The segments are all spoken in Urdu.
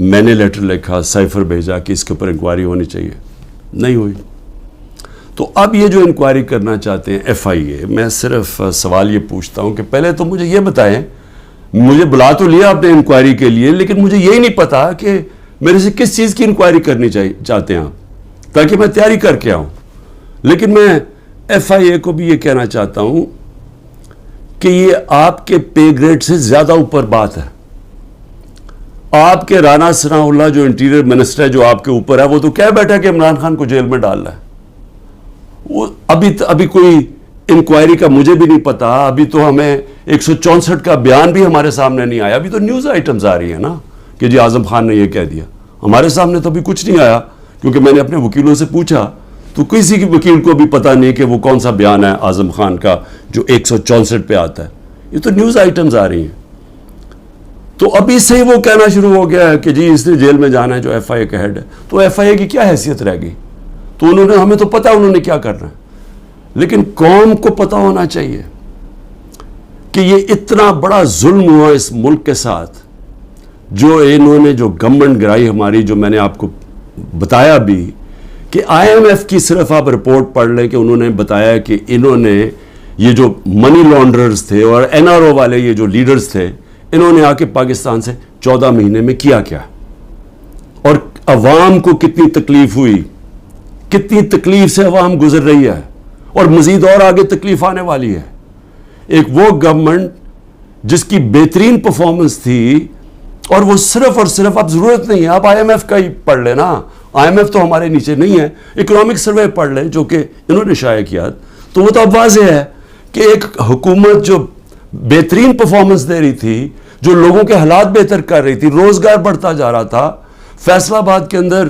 میں نے لیٹر لکھا, سائفر بھیجا کہ اس کے اوپر انکوائری ہونی چاہیے, نہیں ہوئی. تو اب یہ جو انکوائری کرنا چاہتے ہیں FIA, میں صرف سوال یہ پوچھتا ہوں کہ پہلے تو مجھے یہ بتائیں, مجھے بلا تو لیا آپ نے انکوائری کے لیے, لیکن مجھے یہی نہیں پتا کہ میرے سے کس چیز کی انکوائری کرنی چاہتے ہیں آپ, تاکہ میں تیاری کر کے آؤں. لیکن میں FIA کو بھی یہ کہنا چاہتا ہوں کہ یہ آپ کے پے گریڈ سے زیادہ اوپر بات ہے. آپ کے رانا ثناء اللہ جو انٹیریئر منسٹر ہے, جو آپ کے اوپر ہے, وہ تو کہہ بیٹھا کہ عمران خان کو جیل میں ڈالنا ہے. وہ ابھی کوئی انکوائری کا مجھے بھی نہیں پتا. ابھی تو ہمیں 164 کا بیان بھی ہمارے سامنے نہیں آیا. ابھی تو نیوز آئٹمز آ رہی ہیں نا کہ جی اعظم خان نے یہ کہہ دیا. ہمارے سامنے تو ابھی کچھ نہیں آیا, کیونکہ میں نے اپنے وکیلوں سے پوچھا تو کسی کی وکیل کو بھی پتا نہیں کہ وہ کون سا بیان ہے اعظم خان کا جو 164 پہ آتا ہے. یہ تو نیوز آئٹمز آ رہی ہیں. تو ابھی سے ہی وہ کہنا شروع ہو گیا ہے کہ جی اس نے جیل میں جانا ہے جو FIA کا ہیڈ ہے. تو FIA کی کیا حیثیت رہ گئی؟ تو ہمیں تو پتا انہوں نے کیا کرنا ہے, لیکن قوم کو پتا ہونا چاہیے کہ یہ اتنا بڑا ظلم ہوا اس ملک کے ساتھ, جو انہوں نے جو گورنمنٹ گرائی ہماری, جو میں نے آپ کو بتایا بھی کہ IMF کی صرف آپ رپورٹ پڑھ لیں کہ انہوں نے بتایا کہ انہوں نے یہ جو منی لانڈررز تھے اور NRO والے یہ جو لیڈرز تھے, انہوں نے آ کے پاکستان سے 14 مہینے میں کیا کیا, اور عوام کو کتنی تکلیف ہوئی, کتنی تکلیف سے عوام گزر رہی ہے, اور مزید اور آگے تکلیف آنے والی ہے. ایک وہ گورنمنٹ جس کی بہترین پرفارمنس تھی, اور وہ صرف اور صرف, اب ضرورت نہیں ہے آپ IMF کا ہی پڑھ لیں نا, IMF تو ہمارے نیچے نہیں ہے, اکنامک سروے پڑھ لیں جو کہ انہوں نے شائع کیا, تو وہ تو اب واضح ہے کہ ایک حکومت جو بہترین پرفارمنس دے رہی تھی, جو لوگوں کے حالات بہتر کر رہی تھی, روزگار بڑھتا جا رہا تھا. فیصل آباد کے اندر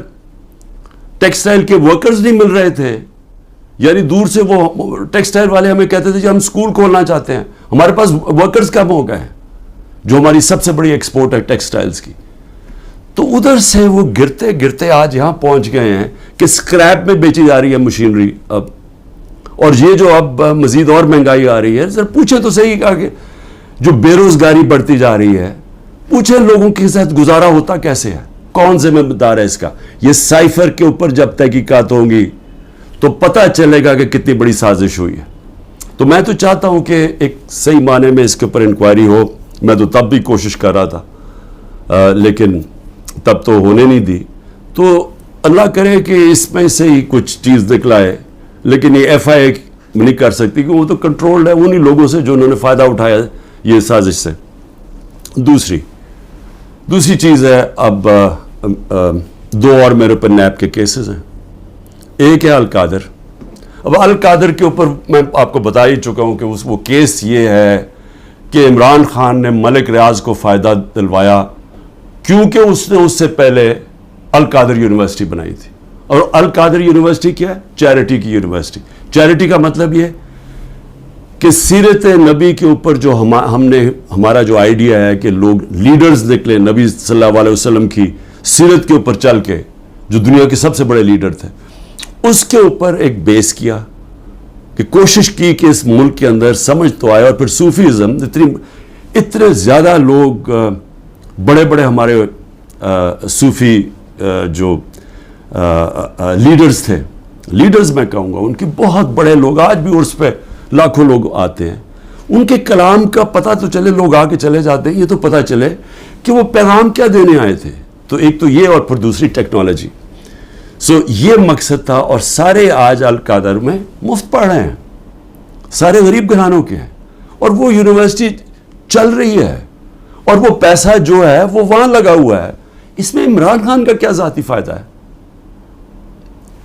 ٹیکسٹائل کے ورکرز نہیں مل رہے تھے, یعنی دور سے وہ ٹیکسٹائل والے ہمیں کہتے تھے کہ ہم اسکول کھولنا چاہتے ہیں, ہمارے پاس ورکرز کم ہو گئے ہیں, جو ہماری سب سے بڑی ایکسپورٹ ہے ٹیکسٹائلز کی. تو ادھر سے وہ گرتے گرتے آج یہاں پہنچ گئے ہیں کہ اسکریپ میں بیچی جا رہی ہے مشینری اب, اور یہ جو اب مزید اور مہنگائی آ رہی ہے. ذرا پوچھیں تو صحیح کہا کہ جو بے روزگاری بڑھتی جا رہی ہے, پوچھیں لوگوں کے ساتھ گزارا ہوتا کیسے ہے, کون ذمہ دار ہے اس کا. یہ سائفر کے اوپر جب تحقیقات ہوں گی تو پتہ چلے گا کہ کتنی بڑی سازش ہوئی ہے. تو میں تو چاہتا ہوں کہ ایک صحیح معنی میں اس کے اوپر انکوائری ہو. میں تو تب بھی کوشش کر رہا تھا, لیکن تب تو ہونے نہیں دی. تو اللہ کرے کہ اس میں سے ہی کچھ چیز نکلائے, لیکن یہ FIA نہیں کر سکتی کہ وہ تو کنٹرولڈ ہے انہی لوگوں سے جو انہوں نے فائدہ اٹھایا یہ سازش سے. دوسری چیز ہے, اب 2 اور میرے اوپر نیب کے کیسز ہیں. ایک ہے القادر. اب القادر کے اوپر میں آپ کو بتا ہی چکا ہوں کہ وہ کیس یہ ہے کہ عمران خان نے ملک ریاض کو فائدہ دلوایا کیونکہ اس نے اس سے پہلے القادر یونیورسٹی بنائی تھی. اور القادر یونیورسٹی کیا ہے؟ چیریٹی کی یونیورسٹی. چیریٹی کا مطلب یہ کہ سیرت نبی کے اوپر جو ہمارا جو آئیڈیا ہے کہ لوگ لیڈرز نکلے نبی صلی اللہ علیہ وسلم کی سیرت کے اوپر چل کے, جو دنیا کے سب سے بڑے لیڈر تھے, اس کے اوپر ایک بیس کیا کہ کوشش کی کہ اس ملک کے اندر سمجھ تو آئے. اور پھر صوفیزم, اتنے زیادہ لوگ بڑے بڑے ہمارے صوفی جو لیڈرز تھے, لیڈرز میں کہوں گا, ان کے بہت بڑے لوگ, آج بھی عرس پہ لاکھوں لوگ آتے ہیں, ان کے کلام کا پتہ تو چلے, لوگ آ کے چلے جاتے ہیں, یہ تو پتہ چلے کہ وہ پیغام کیا دینے آئے تھے. تو ایک تو یہ, اور پھر دوسری ٹیکنالوجی. یہ مقصد تھا. اور سارے آج القادر میں مفت پڑھ رہے ہیں, سارے غریب گھرانوں کے ہیں, اور وہ یونیورسٹی چل رہی ہے, اور وہ پیسہ جو ہے وہ وہاں لگا ہوا ہے. اس میں عمران خان کا کیا ذاتی فائدہ ہے؟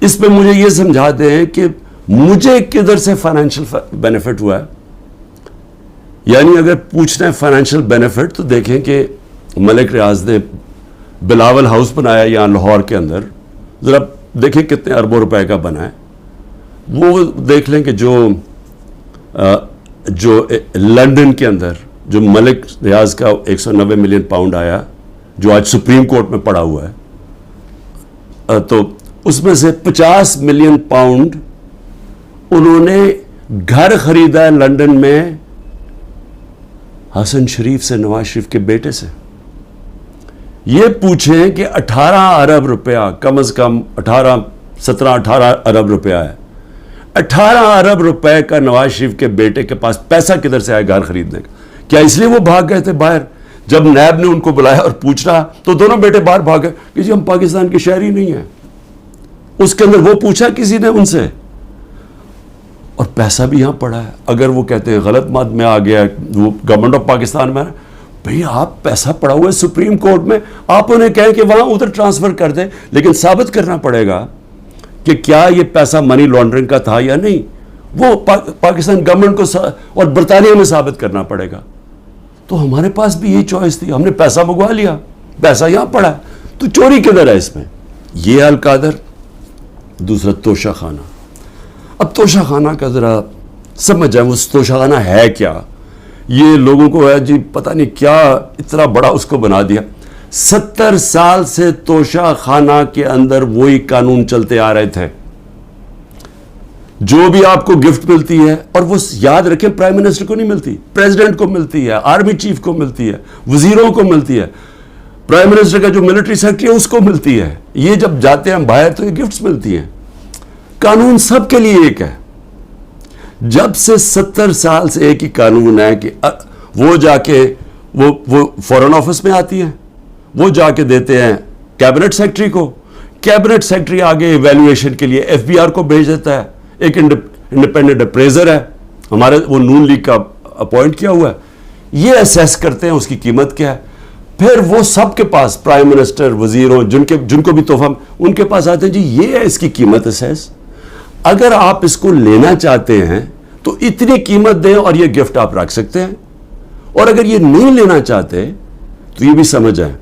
اس میں مجھے یہ سمجھا دیں کہ مجھے کدھر سے فائنینشیل بینیفٹ ہوا ہے. یعنی اگر پوچھنا ہے فائنینشیل بینیفٹ, تو دیکھیں کہ ملک ریاض نے بلاول ہاؤس بنایا یہاں لاہور کے اندر, ذرا دیکھیں کتنے اربوں روپے کا بنا ہے. وہ دیکھ لیں کہ جو لنڈن کے اندر جو ملک ریاض کا 190 ملین پاؤنڈ آیا, جو آج سپریم کورٹ میں پڑا ہوا ہے, تو اس میں سے 50 ملین پاؤنڈ انہوں نے گھر خریدا ہے لنڈن میں حسن شریف سے, نواز شریف کے بیٹے سے. یہ پوچھیں کہ 18 ارب روپیہ کم از کم 17-18 ارب روپیہ ہے. 18 ارب روپے کا نواز شریف کے بیٹے کے پاس پیسہ کدھر سے آیا گھر خریدنے کا؟ کیا اس لیے وہ بھاگ گئے تھے باہر؟ جب نیب نے ان کو بلایا اور پوچھ رہا تو دونوں بیٹے باہر بھاگ گئے کہ جی ہم پاکستان کے شہری نہیں ہیں. اس کے اندر وہ پوچھا کسی نے ان سے؟ اور پیسہ بھی یہاں پڑا ہے. اگر وہ کہتے ہیں غلط مات میں آ گیا وہ گورنمنٹ آف پاکستان میں، بھئی آپ پیسہ پڑا ہوا ہے سپریم کورٹ میں، آپ انہیں کہیں کہ وہاں ادھر ٹرانسفر کر دیں، لیکن ثابت کرنا پڑے گا کہ کیا یہ پیسہ منی لانڈرنگ کا تھا یا نہیں. وہ پاکستان گورنمنٹ کو اور برطانیہ میں ثابت کرنا پڑے گا. تو ہمارے پاس بھی یہ چوائس تھی، ہم نے پیسہ منگوا لیا، پیسہ یہاں پڑا ہے. تو چوری کدھر ہے اس میں؟ یہ القادر. دوسرا توشہ خانہ. اب توشہ خانہ کا ذرا سمجھ جائیں وہ توشہ خانہ ہے کیا. یہ لوگوں کو ہے جی پتہ نہیں کیا اتنا بڑا اس کو بنا دیا. 70 سال سے توشہ خانہ کے اندر وہی قانون چلتے آ رہے تھے. جو بھی آپ کو گفٹ ملتی ہے، اور وہ یاد رکھیں پرائم منسٹر کو نہیں ملتی، پریزیڈنٹ کو ملتی ہے، آرمی چیف کو ملتی ہے، وزیروں کو ملتی ہے، پرائم منسٹر کا جو ملٹری سیکرٹری ہے اس کو ملتی ہے. یہ جب جاتے ہیں باہر تو یہ گفٹس ملتی ہیں. قانون سب کے لیے ایک ہے. جب سے 70 سال سے ایک ہی قانون ہے کہ وہ جا کے وہ فورن آفس میں آتی ہیں، وہ جا کے دیتے ہیں کیبنٹ سیکرٹری کو، کیبنٹ سیکرٹری آگے ایویلویشن کے لیے ایف بی آر کو بھیج دیتا ہے. ایک انڈیپینڈنٹ اپریزر ہے ہمارے، وہ نون لیگ کا اپوائنٹ کیا ہوا ہے، یہ اسیس کرتے ہیں اس کی قیمت کیا ہے. پھر وہ سب کے پاس پرائم منسٹر، وزیروں، جن کو بھی تحفہ ان کے پاس آتے ہیں جی یہ ہے اس کی قیمت اسیس. اگر آپ اس کو لینا چاہتے ہیں تو اتنی قیمت دیں اور یہ گفٹ آپ رکھ سکتے ہیں. اور اگر یہ نہیں لینا چاہتے تو یہ بھی سمجھ آئیں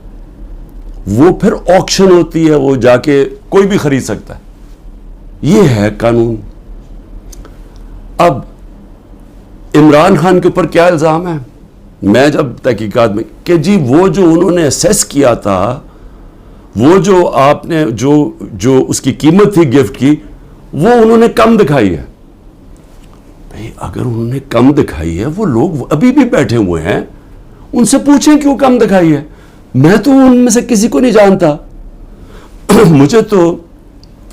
وہ پھر آکشن ہوتی ہے، وہ جا کے کوئی بھی خرید سکتا ہے. یہ ہے قانون. اب عمران خان کے اوپر کیا الزام ہے؟ میں جب تحقیقات میں کہ جی وہ جو انہوں نے اسیس کیا تھا، وہ جو آپ نے جو اس کی قیمت تھی گفٹ کی، وہ انہوں نے کم دکھائی ہے. بھئی اگر انہوں نے کم دکھائی ہے، وہ لوگ ابھی بھی بیٹھے ہوئے ہیں، ان سے پوچھیں کیوں کم دکھائی ہے. میں تو ان میں سے کسی کو نہیں جانتا. مجھے تو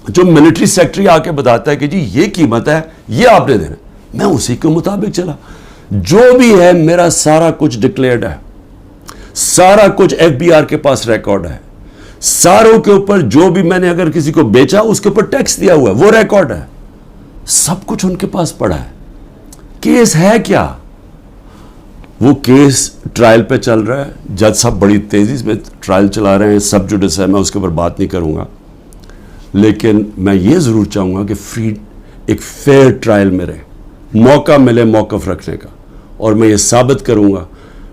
جو ملٹری سیکرٹری آ کے بتاتا ہے کہ جی یہ قیمت ہے، یہ آپ نے دینا، میں اسی کے مطابق چلا. جو بھی ہے میرا سارا کچھ ڈکلیئرڈ ہے، سارا کچھ ایف بی آر کے پاس ریکارڈ ہے. ساروں کے اوپر جو بھی میں نے اگر کسی کو بیچا اس کے اوپر ٹیکس دیا ہوا ہے وہ ریکارڈ ہے. سب کچھ ان کے پاس پڑا ہے. کیس ہے کیا؟ وہ کیس ٹرائل پہ چل رہا ہے. جج صاحب بڑی تیزی میں ٹرائل چلا رہے ہیں. سب جوڈس ہے، میں اس کے اوپر بات نہیں کروں گا، لیکن میں یہ ضرور چاہوں گا کہ ایک فیئر ٹرائل میں رہے، موقع ملے موقف رکھنے کا. اور میں یہ ثابت کروں گا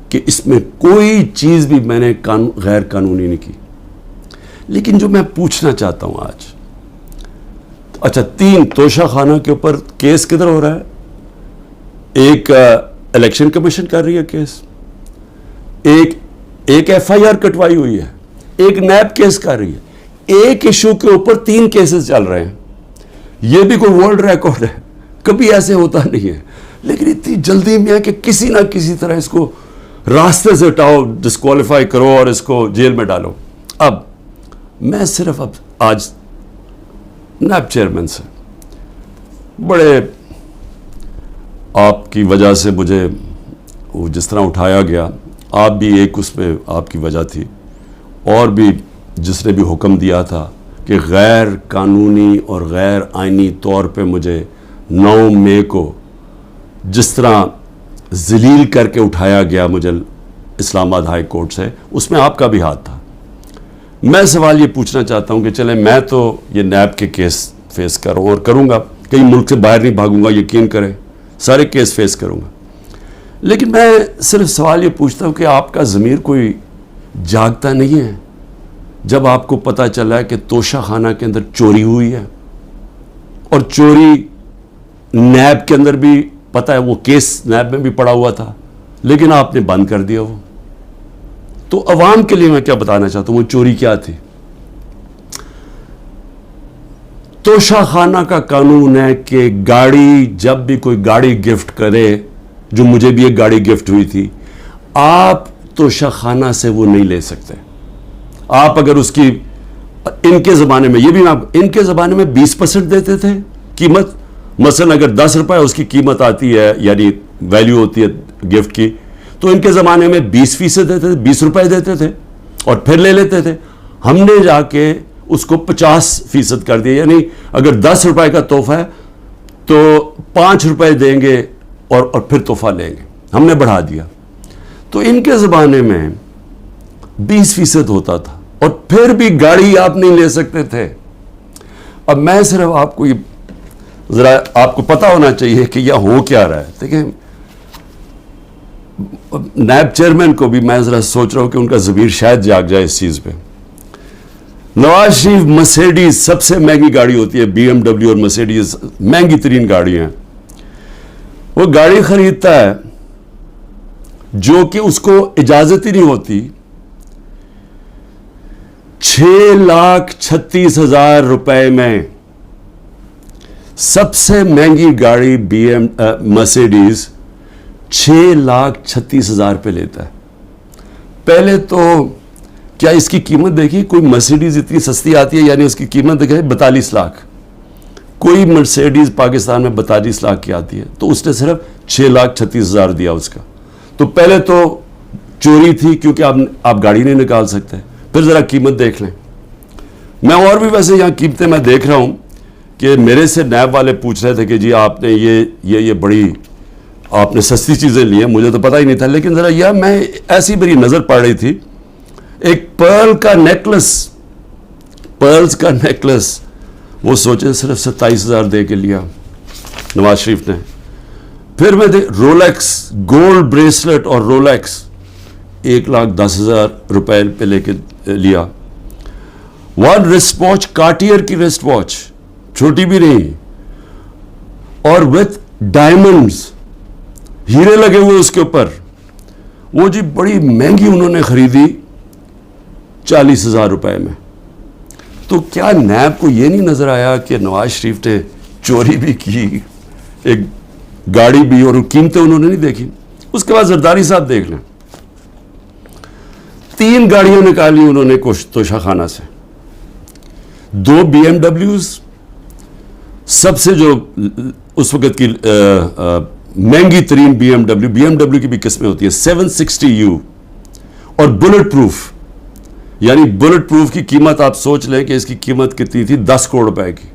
کہ اس میں کوئی چیز بھی میں نے غیر قانونی نہیں کی. لیکن جو میں پوچھنا چاہتا ہوں آج، اچھا 3 توشہ خانہ کے اوپر کیس کدھر ہو رہا ہے؟ ایک الیکشن کمیشن کر رہی ہے کیس، ایک ایف آئی آر کٹوائی ہوئی ہے، ایک نیب کیس کر رہی ہے. ایک ایشو کے اوپر 3 کیسز چل رہے ہیں. یہ بھی کوئی ورلڈ ریکارڈ ہے، کبھی ایسے ہوتا نہیں ہے. لیکن اتنی جلدی میں ہے کہ کسی نہ کسی طرح اس کو راستے سے ہٹاؤ، ڈسکوالیفائی کرو اور اس کو جیل میں ڈالو. اب میں صرف آج نیب چیئرمین سے بڑے آپ کی وجہ سے مجھے وہ جس طرح اٹھایا گیا، آپ بھی ایک اس میں آپ کی وجہ تھی، اور بھی جس نے بھی حکم دیا تھا کہ غیر قانونی اور غیر آئینی طور پہ مجھے 9 مئی کو جس طرح ذلیل کر کے اٹھایا گیا مجھے اسلام آباد ہائی کورٹ سے، اس میں آپ کا بھی ہاتھ تھا. میں سوال یہ پوچھنا چاہتا ہوں کہ چلیں میں تو یہ نیب کے کیس فیس کر رہا ہوں اور کروں گا، کئی ملک سے باہر نہیں بھاگوں گا، یقین کریں سارے کیس فیس کروں گا. لیکن میں صرف سوال یہ پوچھتا ہوں کہ آپ کا ضمیر کوئی جاگتا نہیں ہے جب آپ کو پتہ چلا ہے کہ توشہ خانہ کے اندر چوری ہوئی ہے، اور چوری نیب کے اندر بھی پتہ ہے، وہ کیس نیب میں بھی پڑا ہوا تھا، لیکن آپ نے بند کر دیا وہ. تو عوام کے لیے میں کیا بتانا چاہتا ہوں وہ چوری کیا تھی. توشہ خانہ کا قانون ہے کہ گاڑی، جب بھی کوئی گاڑی گفٹ کرے، جو مجھے بھی ایک گاڑی گفٹ ہوئی تھی، آپ توشہ خانہ سے وہ نہیں لے سکتے. آپ اگر اس کی ان کے زمانے میں، یہ بھی ان کے زمانے میں 20% دیتے تھے قیمت. مثلا اگر 10 روپے اس کی قیمت آتی ہے، یعنی ویلیو ہوتی ہے گفٹ کی، تو ان کے زمانے میں 20% دیتے تھے، 20 روپے دیتے تھے اور پھر لے لیتے تھے. ہم نے جا کے اس کو 50% کر دیا، یعنی اگر 10 روپے کا تحفہ ہے تو 5 روپے دیں گے اور پھر تحفہ لیں گے. ہم نے بڑھا دیا. تو ان کے زمانے میں 20% ہوتا تھا اور پھر بھی گاڑی آپ نہیں لے سکتے تھے. اب میں صرف آپ کو ذرا آپ کو پتا ہونا چاہیے کہ یہ ہو کیا رہا ہے. دیکھیں نائب چیئرمین کو بھی میں ذرا سوچ رہا ہوں کہ ان کا ضمیر شاید جاگ جائے اس چیز پہ. نواز شریف مرسیڈیز سب سے مہنگی گاڑی ہوتی ہے، بی ایم ڈبلیو اور مرسیڈیز مہنگی ترین گاڑی ہیں. وہ گاڑی خریدتا ہے جو کہ اس کو اجازت ہی نہیں ہوتی. 6,36,000 روپے میں سب سے مہنگی گاڑی بی ایم مرسیڈیز 6,36,000 پہ لیتا ہے. پہلے تو کیا اس کی قیمت دیکھی؟ کوئی مرسیڈیز اتنی سستی آتی ہے، یعنی اس کی قیمت دیکھیں 42 لاکھ. کوئی مرسیڈیز پاکستان میں 42 لاکھ کی آتی ہے، تو اس نے صرف 6,36,000 دیا اس کا. تو پہلے تو چوری تھی کیونکہ آپ گاڑی نہیں نکال سکتے. پھر ذرا قیمت دیکھ لیں. میں اور بھی ویسے یہاں قیمتیں میں دیکھ رہا ہوں کہ میرے سے نیب والے پوچھ رہے تھے کہ جی آپ نے یہ بڑی آپ نے سستی چیزیں لی ہیں. مجھے تو پتہ ہی نہیں تھا، لیکن ذرا یہ میں ایسی میری نظر پڑ رہی تھی. ایک پرلز کا نیکلس وہ سوچیں صرف 27,000 دے کے لیا نواز شریف نے. پھر میں رولیکس گولڈ بریسلٹ اور رولیکس 1,10,000 روپے پہ لے کے لیا. ون رسٹ واچ کارٹیئر کی رسٹ واچ، چھوٹی بھی نہیں، اور وتھ ڈائمنڈز، ہیرے لگے ہوئے اس کے اوپر. وہ جی بڑی مہنگی انہوں نے خریدی 40,000 روپے میں. تو کیا نیب کو یہ نہیں نظر آیا کہ نواز شریف نے چوری بھی کی، ایک گاڑی بھی، اور قیمتیں انہوں نے نہیں دیکھی. اس کے بعد زرداری صاحب دیکھ لیں، 3 گاڑیاں نکالی انہوں نے توشہ خانہ سے. 2 بی ایم ڈبلیوز، سب سے جو اس وقت کی مہنگی ترین بی ایم ڈبلیو کی بھی قسمیں ہوتی ہیں 760U، اور بلٹ پروف. یعنی بلٹ پروف کی قیمت آپ سوچ لیں کہ اس کی قیمت کتنی تھی، 10 کروڑ روپے کی.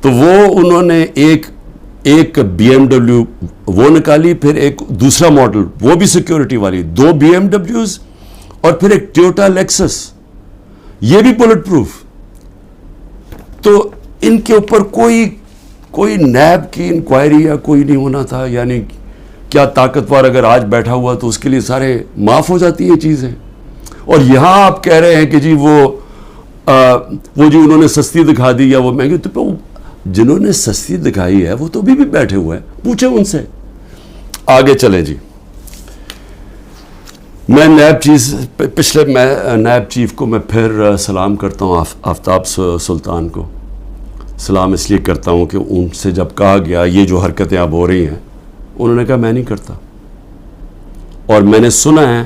تو وہ انہوں نے ایک بی ایم ڈبلیو وہ نکالی، پھر ایک دوسرا ماڈل وہ بھی سیکیورٹی والی، 2 بی ایم ڈبلیوز، اور پھر ایک ٹویوٹا لیکسس، یہ بھی بلٹ پروف. تو ان کے اوپر کوئی نیب کی انکوائری یا کوئی نہیں ہونا تھا. یعنی کیا طاقتور اگر آج بیٹھا ہوا تو اس کے لیے سارے معاف ہو جاتی ہیں چیزیں. اور یہاں آپ کہہ رہے ہیں کہ جی وہ جو انہوں نے سستی دکھا دی یا وہ مہنگی. تو جنہوں نے سستی دکھائی ہے وہ تو ابھی بھی بیٹھے ہوئے ہیں، پوچھیں ان سے. آگے چلیں جی. میں نیب چیف کو میں پھر سلام کرتا ہوں، آفتاب سلطان کو سلام اس لیے کرتا ہوں کہ ان سے جب کہا گیا یہ جو حرکتیں اب ہو رہی ہیں، انہوں نے کہا میں نہیں کرتا. اور میں نے سنا ہے،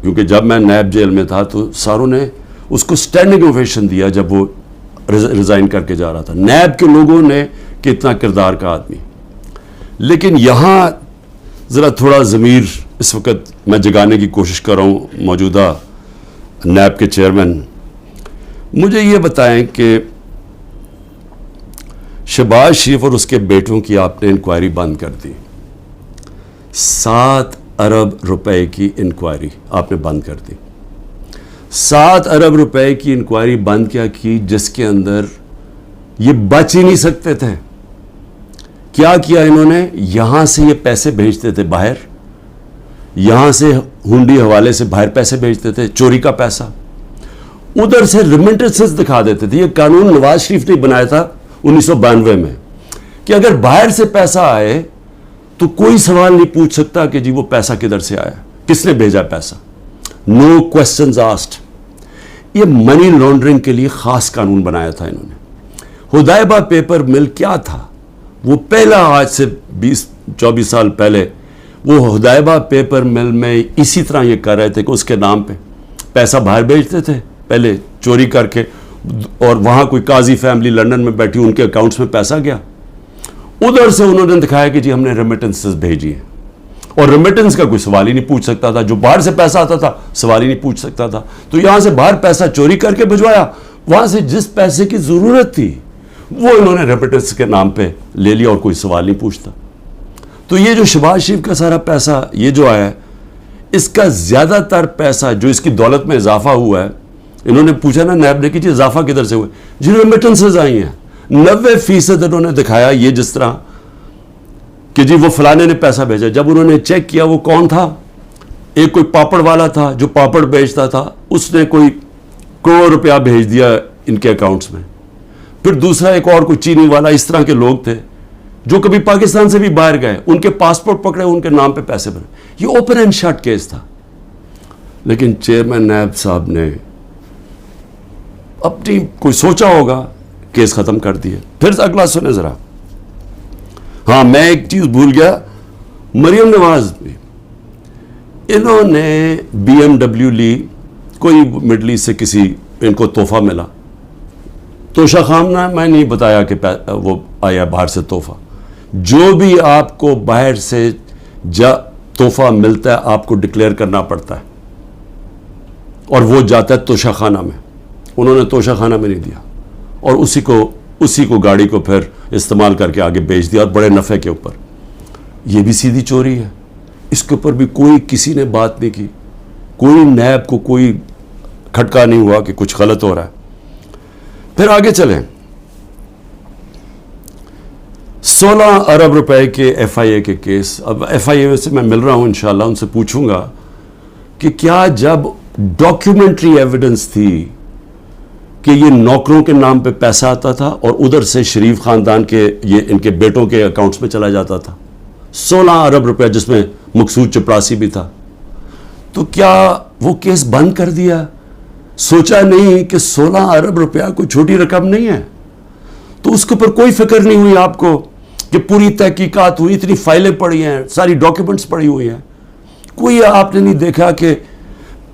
کیونکہ جب میں نیب جیل میں تھا تو ساروں نے اس کو اسٹینڈنگ اوویشن دیا جب وہ ریزائن کر کے جا رہا تھا. نیب کے لوگوں نے کہ اتنا کردار کا آدمی. لیکن یہاں ذرا تھوڑا ضمیر اس وقت میں جگانے کی کوشش کر رہا ہوں. موجودہ نیب کے چیئرمین مجھے یہ بتائیں کہ شہباز شریف اور اس کے بیٹوں کی آپ نے انکوائری بند کر دی. 7 ارب روپے کی انکوائری آپ نے بند کر دی. 7 ارب روپے کی انکوائری بند کیا کی، جس کے اندر یہ بچ ہی نہیں سکتے تھے. کیا کیا انہوں نے؟ یہاں سے یہ پیسے بھیجتے تھے باہر، یہاں سے ہنڈی حوالے سے باہر پیسے بھیجتے تھے، چوری کا پیسہ. ادھر سے ریمٹنسز دکھا دیتے تھے. یہ قانون نواز شریف نے بنایا تھا 1992 میں کہ اگر باہر سے پیسہ آئے تو کوئی سوال نہیں پوچھ سکتا کہ جی وہ پیسہ کدھر سے آیا، کس نے بھیجا پیسہ. نو کوسچنز آسکڈ. یہ منی لانڈرنگ کے لیے خاص قانون بنایا تھا انہوں نے. حدیبہ پیپر مل کیا تھا؟ وہ پہلا، آج سے 20-24 سال پہلے وہ حدیبہ پیپر مل میں اسی طرح یہ کر رہے تھے کہ اس کے نام پہ پیسہ باہر بھیجتے تھے پہلے چوری کر کے, اور وہاں کوئی قاضی فیملی لندن میں بیٹھی, ان کے اکاؤنٹس میں پیسہ گیا, ادھر سے انہوں نے دکھایا کہ جی ہم نے ریمیٹنسز بھیجی ہیں, اور ریمیٹنس کا کوئی سوال ہی نہیں پوچھ سکتا تھا, جو باہر سے پیسہ آتا تھا سوال ہی نہیں پوچھ سکتا تھا. تو یہاں سے باہر پیسہ چوری کر کے بھجوایا, وہاں سے جس پیسے کی ضرورت تھی وہ انہوں نے ریمیٹنس کے نام پہ لے لیا, اور کوئی سوال نہیں پوچھتا. تو یہ جو شہباز شریف کا سارا پیسہ یہ جو آیا ہے, اس کا زیادہ تر پیسہ جو اس کی دولت میں اضافہ ہوا ہے, انہوں نے پوچھا نا نیب نے کہ جی اضافہ کدھر سے ہوا, جی ریمیٹنسز آئی ہیں. 90% انہوں نے دکھایا یہ جس طرح کہ جی وہ فلانے نے پیسہ بھیجا. جب انہوں نے چیک کیا وہ کون تھا, ایک کوئی پاپڑ والا تھا جو پاپڑ بیچتا تھا, اس نے کوئی کروڑ روپیہ بھیج دیا ان کے اکاؤنٹس میں. پھر دوسرا ایک اور کوئی چینی والا, اس طرح کے لوگ تھے جو کبھی پاکستان سے بھی باہر گئے, ان کے پاسپورٹ پکڑے, ان کے نام پہ پیسے بنے. یہ اوپن اینڈ شٹ کیس تھا. لیکن چیئرمین نیب صاحب نے اپنی کوئی سوچا ہوگا, کیس ختم کر دیے. پھر اگلا سنیں ذرا. ہاں میں ایک چیز بھول گیا, مریم نواز بھی, انہوں نے BMW لی, کوئی مڈل ایسٹ سے کسی ان کو تحفہ ملا. توشہ خانہ میں نہیں بتایا کہ وہ آیا باہر سے تحفہ. جو بھی آپ کو باہر سے تحفہ ملتا ہے آپ کو ڈکلیئر کرنا پڑتا ہے, اور وہ جاتا ہے توشہ خانہ میں. انہوں نے توشہ خانہ میں نہیں دیا, اور اسی کو گاڑی کو پھر استعمال کر کے آگے بیچ دیا, اور بڑے نفع کے اوپر. یہ بھی سیدھی چوری ہے. اس کے اوپر بھی کوئی کسی نے بات نہیں کی, کوئی نیب کو کوئی کھٹکا نہیں ہوا کہ کچھ غلط ہو رہا ہے. پھر آگے چلیں. 16 ارب روپے کے FIA کے کیس. اب FIA سے میں مل رہا ہوں, انشاءاللہ ان سے پوچھوں گا کہ کیا جب ڈاکیومنٹری ایویڈنس تھی کہ یہ نوکروں کے نام پہ پیسہ آتا تھا اور ادھر سے شریف خاندان کے یہ ان کے بیٹوں کے اکاؤنٹس میں چلا جاتا تھا 16 ارب روپے, جس میں مقصود چپراسی بھی تھا, تو کیا وہ کیس بند کر دیا؟ سوچا نہیں کہ 16 ارب روپیہ کوئی چھوٹی رقم نہیں ہے. تو اس کے اوپر کوئی فکر نہیں ہوئی آپ کو کہ پوری تحقیقات ہوئی, اتنی فائلیں پڑی ہیں, ساری ڈاکیومنٹس پڑی ہوئی ہیں, کوئی آپ نے نہیں دیکھا کہ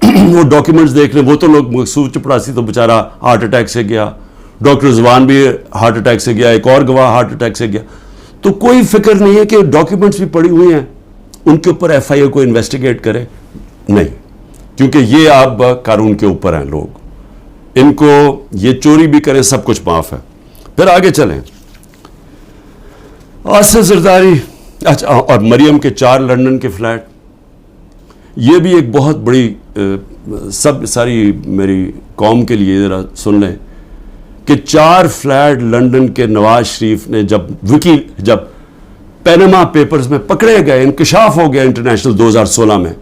وہ ڈاکیومنٹس دیکھ لیں. وہ تو لوگ, مقصود چپراسی تو بیچارہ ہارٹ اٹیک سے گیا, ڈاکٹر رضوان بھی ہارٹ اٹیک سے گیا, ایک اور گواہ ہارٹ اٹیک سے گیا. تو کوئی فکر نہیں ہے کہ ڈاکیومنٹس بھی پڑی ہوئی ہیں, ان کے اوپر FIA کو انویسٹیگیٹ کرے نہیں, کیونکہ یہ آپ قانون کے اوپر ہیں لوگ, ان کو یہ چوری بھی کریں سب کچھ معاف ہے. پھر آگے چلیں. آصف زرداری, اچھا, اور مریم کے 4 لندن کے فلیٹ. یہ بھی ایک بہت بڑی, ساری میری قوم کے لیے ذرا سن لیں کہ 4 فلیٹ لندن کے نواز شریف نے جب پینما پیپرز میں پکڑے گئے, انکشاف ہو گیا انٹرنیشنل 2016 میں,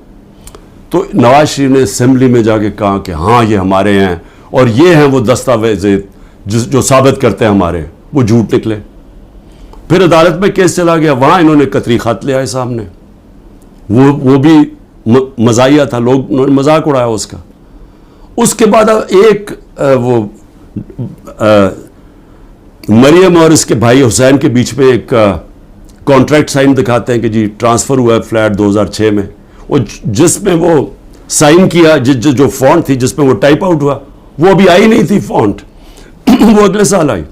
تو نواز شریف نے اسمبلی میں جا کے کہا کہ ہاں یہ ہمارے ہیں, اور یہ ہیں وہ دستاویز جو ثابت کرتے ہیں ہمارے, وہ جھوٹ نکلے. پھر عدالت میں کیس چلا گیا, وہاں انہوں نے قطری خط لے آئے سامنے, وہ بھی مزاحیہ تھا, انہوں نے مذاق اڑایا اس کا. اس کے بعد ایک وہ مریم اور اس کے بھائی حسین کے بیچ میں ایک کانٹریکٹ سائن دکھاتے ہیں کہ جی ٹرانسفر ہوا ہے فلیٹ 2006 میں, وہ جس میں وہ سائن کیا, جو فونٹ تھی جس میں وہ ٹائپ آؤٹ ہوا, وہ ابھی آئی نہیں تھی فونٹ, وہ اگلے سال آئی.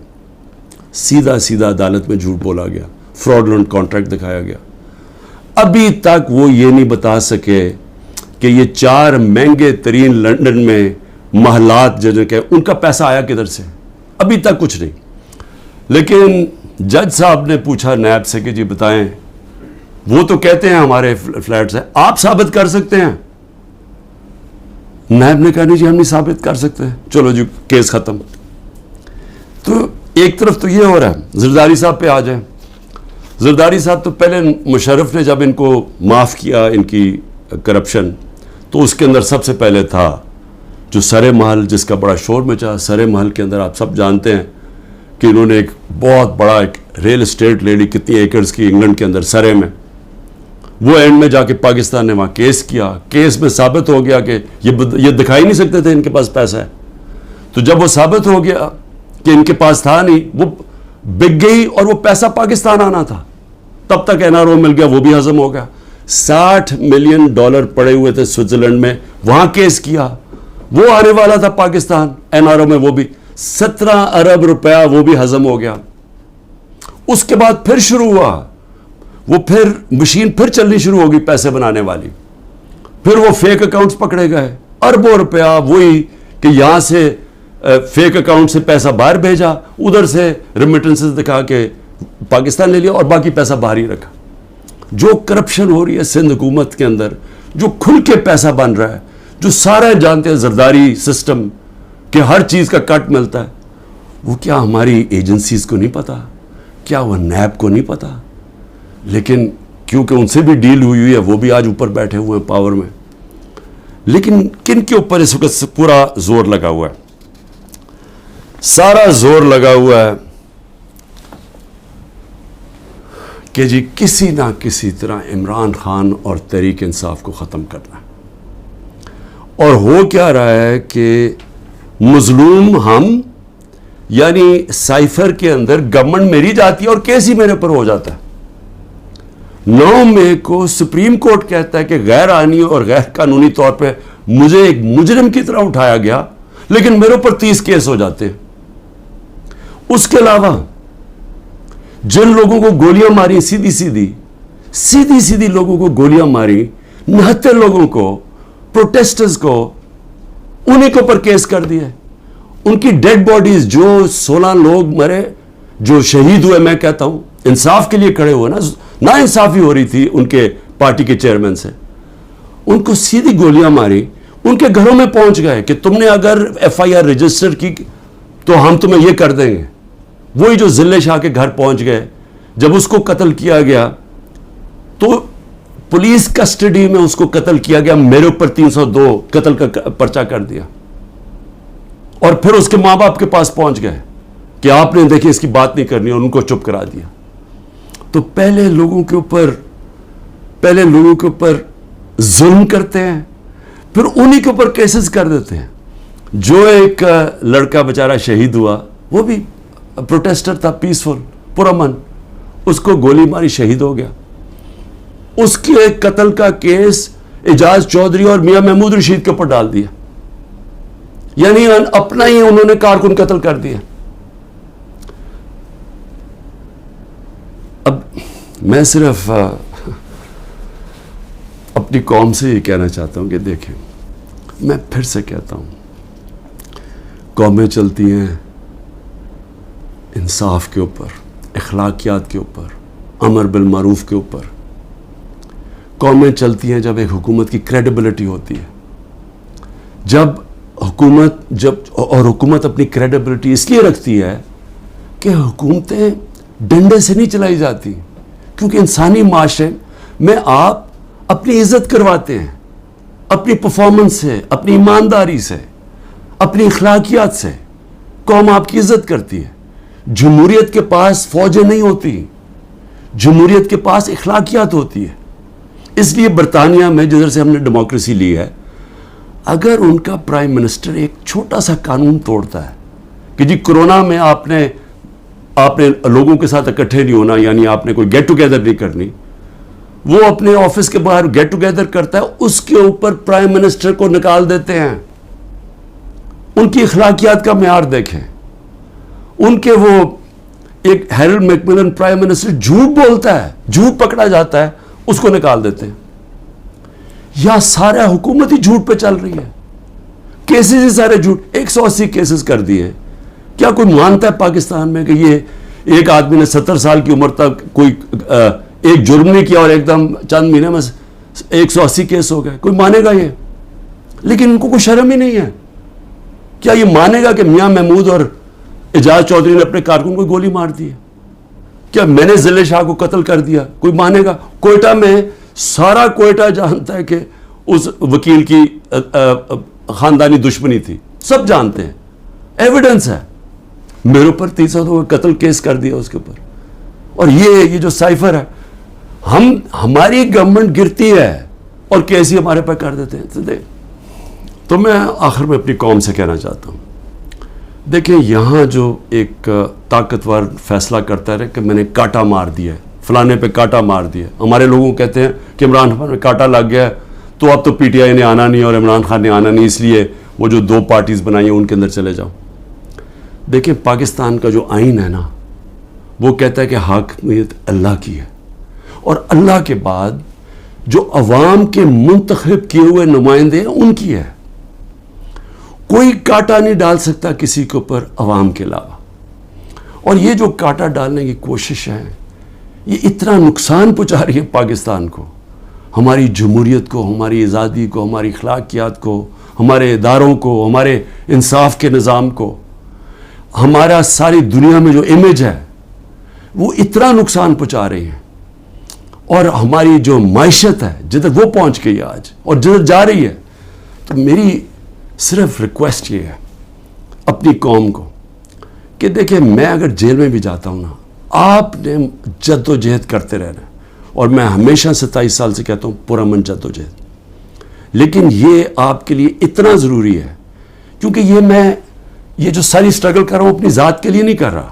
سیدھا عدالت میں جھوٹ بولا گیا, فراڈلنٹ کانٹریکٹ دکھایا گیا. ابھی تک وہ یہ نہیں بتا سکے کہ یہ 4 مہنگے ترین لندن میں محلات جو کہ ان کا پیسہ آیا کدھر سے, ابھی تک کچھ نہیں. لیکن جج صاحب نے پوچھا نیب سے کہ جی بتائیں, وہ تو کہتے ہیں ہمارے فلیٹس ہیں, آپ ثابت کر سکتے ہیں؟ نیب نے کہا نہیں جی ہم نہیں ثابت کر سکتے. چلو جی کیس ختم. تو ایک طرف تو یہ ہو رہا ہے. زرداری صاحب پہ آ جائیں. زرداری صاحب تو پہلے مشرف نے جب ان کو معاف کیا ان کی کرپشن, تو اس کے اندر سب سے پہلے تھا جو سرے محل, جس کا بڑا شور مچا. سرے محل کے اندر آپ سب جانتے ہیں کہ انہوں نے ایک بہت بڑا ایک ریل اسٹیٹ لے لی, کتنی ایکڑز کی, انگلینڈ کے اندر سرے میں. وہ اینڈ میں جا کے پاکستان نے وہاں کیس کیا. کیس میں ثابت ہو گیا کہ یہ دکھائی نہیں سکتے تھے ان کے پاس پیسہ ہے. تو جب وہ ثابت ہو گیا کہ ان کے پاس تھا نہیں, وہ بک گئی اور وہ پیسہ پاکستان آنا تھا. تب تک NRO مل گیا, وہ بھی ہضم ہو گیا. $60 ملین پڑے ہوئے تھے سوئٹزرلینڈ میں, وہاں کیس کیا. وہ آنے والا تھا پاکستان NRO میں، وہ بھی 17 ارب روپیہ وہ بھی ہضم ہو گیا. اس کے بعد پھر شروع ہوا، وہ پھر مشین پھر چلنی شروع ہوگی پیسے بنانے والی. پھر وہ فیک اکاؤنٹس پکڑے گئے، اربوں روپیہ وہی کہ یہاں سے فیک اکاؤنٹ سے پیسہ باہر بھیجا، ادھر سے ریمیٹنسز دکھا کے پاکستان لے لیا اور باقی پیسہ باہر ہی رکھا. جو کرپشن ہو رہی ہے سندھ حکومت کے اندر، جو کھل کے پیسہ بن رہا ہے، جو سارے جانتے ہیں زرداری سسٹم کہ ہر چیز کا کٹ ملتا ہے، وہ کیا ہماری ایجنسیز کو نہیں پتا؟ کیا وہ نیب کو نہیں پتا؟ لیکن کیونکہ ان سے بھی ڈیل ہوئی ہے، وہ بھی آج اوپر بیٹھے ہوئے ہیں پاور میں. لیکن کن کے اوپر اس وقت پورا زور لگا ہوا ہے؟ سارا زور لگا ہوا ہے کہ جی کسی نہ کسی طرح عمران خان اور تحریک انصاف کو ختم کرنا ہے. اور ہو کیا رہا ہے کہ مظلوم ہم، یعنی سائفر کے اندر گورنمنٹ میری جاتی ہے اور کیس ہی میرے پر ہو جاتا ہے. 9 مئی کو سپریم کورٹ کہتا ہے کہ غیر آئینی اور غیر قانونی طور پہ مجھے ایک مجرم کی طرح اٹھایا گیا، لیکن میرے اوپر 30 کیس ہو جاتے ہیں. اس کے علاوہ جن لوگوں کو گولیاں ماری سیدھی لوگوں کو گولیاں ماری، 69 لوگوں کو، پروٹیسٹرز کو، انہیں کے اوپر کیس کر دیا. ان کی ڈیڈ باڈیز، جو 16 لوگ مرے، جو شہید ہوئے، میں کہتا ہوں انصاف کے لیے کھڑے ہوئے نا انصافی ہو رہی تھی ان کے پارٹی کے چیئرمین سے، ان کو سیدھی گولیاں ماری، ان کے گھروں میں پہنچ گئے کہ تم نے اگر FIR رجسٹر کی تو ہم تمہیں یہ کر دیں گے. وہی جو ذلے شاہ کے گھر پہنچ گئے، جب اس کو قتل کیا گیا تو پولیس کسٹڈی میں اس کو قتل کیا گیا، میرے اوپر 302 قتل کا پرچہ کر دیا. اور پھر اس کے ماں باپ کے پاس پہنچ گئے کہ آپ نے دیکھیں اس کی بات نہیں کرنی، اور ان کو چپ کرا دیا. تو پہلے لوگوں کے اوپر ظلم کرتے ہیں، پھر انہی کے اوپر کیسز کر دیتے ہیں. جو ایک لڑکا بیچارہ شہید ہوا، وہ بھی پروٹیسٹر تھا، پیسفل، پرامن، اس کو گولی ماری شہید ہو گیا. اس کے قتل کا کیس اعجاز چودھری اور میاں محمود رشید کے اوپر ڈال دیا، یعنی اپنا ہی انہوں نے کارکن قتل کر دیا. اب میں صرف اپنی قوم سے یہ کہنا چاہتا ہوں کہ دیکھیں، میں پھر سے کہتا ہوں، قومیں چلتی ہیں انصاف کے اوپر، اخلاقیات کے اوپر، امر بالمعروف کے اوپر. قومیں چلتی ہیں جب ایک حکومت کی کریڈیبلٹی ہوتی ہے. اور حکومت اپنی کریڈیبلٹی اس لیے رکھتی ہے کہ حکومتیں ڈنڈے سے نہیں چلائی جاتی، کیونکہ انسانی معاشرے میں آپ اپنی عزت کرواتے ہیں، اپنی پرفارمنس سے، اپنی ایمانداری سے، اپنی اخلاقیات سے قوم آپ کی عزت کرتی ہے. جمہوریت کے پاس فوجیں نہیں ہوتی، جمہوریت کے پاس اخلاقیات ہوتی ہے. اس لیے برطانیہ میں جدھر سے ہم نے ڈیموکریسی لی ہے، اگر ان کا پرائم منسٹر ایک چھوٹا سا قانون توڑتا ہے کہ جی کرونا میں آپ نے لوگوں کے ساتھ اکٹھے نہیں ہونا، یعنی آپ نے کوئی گیٹ ٹوگیدر نہیں کرنی، وہ اپنے آفس کے باہر گیٹ ٹوگیدر کرتا ہے، اس کے اوپر پرائم منسٹر کو نکال دیتے ہیں. ان کی اخلاقیات کا معیار دیکھیں. ان کے وہ ایک ہیرلڈ میکملن پرائم منسٹر جھوٹ بولتا ہے، جھوٹ پکڑا جاتا ہے، اس کو نکال دیتے ہیں. یا سارا حکومت ہی جھوٹ پہ چل رہی ہے، کیسز ہی سارے جھوٹ، 180 کیسز کر دیے. کیا کوئی مانتا ہے پاکستان میں کہ یہ ایک آدمی نے 70 سال کی عمر تک کوئی ایک جرم نہیں کیا اور ایک دم چند مہینے میں 180 کیس ہو گئے؟ کوئی مانے گا یہ؟ لیکن ان کو کوئی شرم ہی نہیں ہے. کیا یہ مانے گا کہ میاں محمود اور اعجاز چودھری نے اپنے کارکن کو گولی مار دی ہے؟ کیا میں نے ذلے شاہ کو قتل کر دیا؟ کوئی مانے گا؟ کوئٹہ میں سارا کوئٹہ جانتا ہے کہ اس وکیل کی خاندانی دشمنی تھی، سب جانتے ہیں، ایویڈنس ہے. میرے اوپر 302 قتل کیس کر دیا اس کے اوپر. اور یہ جو سائفر ہے، ہماری گورنمنٹ گرتی ہے اور کیس ہی ہمارے پہ کر دیتے ہیں. تو میں آخر میں اپنی قوم سے کہنا چاہتا ہوں، دیکھیں یہاں جو ایک طاقتور فیصلہ کرتا ہے کہ میں نے کاٹا مار دیا ہے، فلانے پہ کاٹا مار دیا. ہمارے لوگوں کہتے ہیں کہ عمران خان میں کاٹا لگ گیا ہے تو اب تو PTI نے آنا نہیں اور عمران خان نے آنا نہیں، اس لیے وہ جو 2 پارٹیز بنائی ہیں ان کے اندر چلے جاؤ. دیکھیں پاکستان کا جو آئین ہے نا وہ کہتا ہے کہ حاکمیت اللہ کی ہے, اور اللہ کے بعد جو عوام کے منتخب کیے ہوئے نمائندے ہیں ان کی ہے. کوئی کانٹا نہیں ڈال سکتا کسی کے اوپر عوام کے علاوہ. اور یہ جو کانٹا ڈالنے کی کوشش ہے یہ اتنا نقصان پہنچا رہی ہے پاکستان کو, ہماری جمہوریت کو, ہماری آزادی کو, ہماری اخلاقیات کو, ہمارے اداروں کو, ہمارے انصاف کے نظام کو, ہمارا ساری دنیا میں جو امیج ہے وہ اتنا نقصان پہنچا رہی ہیں. اور ہماری جو معیشت ہے جدھر وہ پہنچ گئی آج اور جدھر جا رہی ہے, تو میری صرف ریکویسٹ یہ ہے اپنی قوم کو کہ دیکھیں میں اگر جیل میں بھی جاتا ہوں نا, آپ نے جد و جہد کرتے رہنا ہے, اور میں ہمیشہ 27 سال سے کہتا ہوں پرامن جد و جہد, لیکن یہ آپ کے لیے اتنا ضروری ہے کیونکہ یہ جو ساری سٹرگل کر رہا ہوں اپنی ذات کے لیے نہیں کر رہا.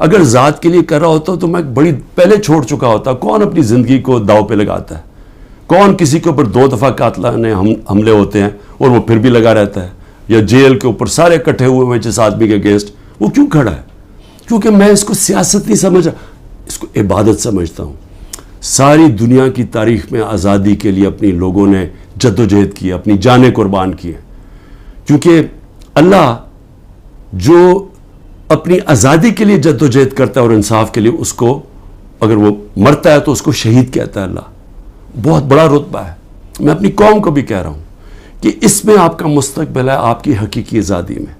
اگر ذات کے لیے کر رہا ہوتا تو میں بڑی پہلے چھوڑ چکا ہوتا. کون اپنی زندگی کو داؤ پہ لگاتا ہے؟ کون کسی کے اوپر 2 دفعہ قاتلانہ حملے ہوتے ہیں اور وہ پھر بھی لگا رہتا ہے؟ یا جیل کے اوپر سارے اکٹھے ہوئے ہیں جس آدمی کے اگینسٹ, وہ کیوں کھڑا ہے؟ کیونکہ میں اس کو سیاست نہیں سمجھا, اس کو عبادت سمجھتا ہوں. ساری دنیا کی تاریخ میں آزادی کے لیے اپنی لوگوں نے جد و جہد کی, اپنی جانیں قربان کی ہیں, کیونکہ اللہ جو اپنی آزادی کے لیے جد و جہد کرتا ہے اور انصاف کے لیے, اس کو اگر وہ مرتا ہے تو اس کو شہید کہتا ہے. اللہ بہت بڑا رتبہ ہے. میں اپنی قوم کو بھی کہہ رہا ہوں کہ اس میں آپ کا مستقبل ہے, آپ کی حقیقی آزادی میں.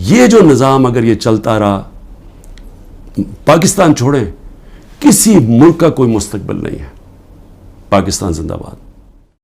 یہ جو نظام اگر یہ چلتا رہا, پاکستان چھوڑیں, کسی ملک کا کوئی مستقبل نہیں ہے. پاکستان زندہ باد.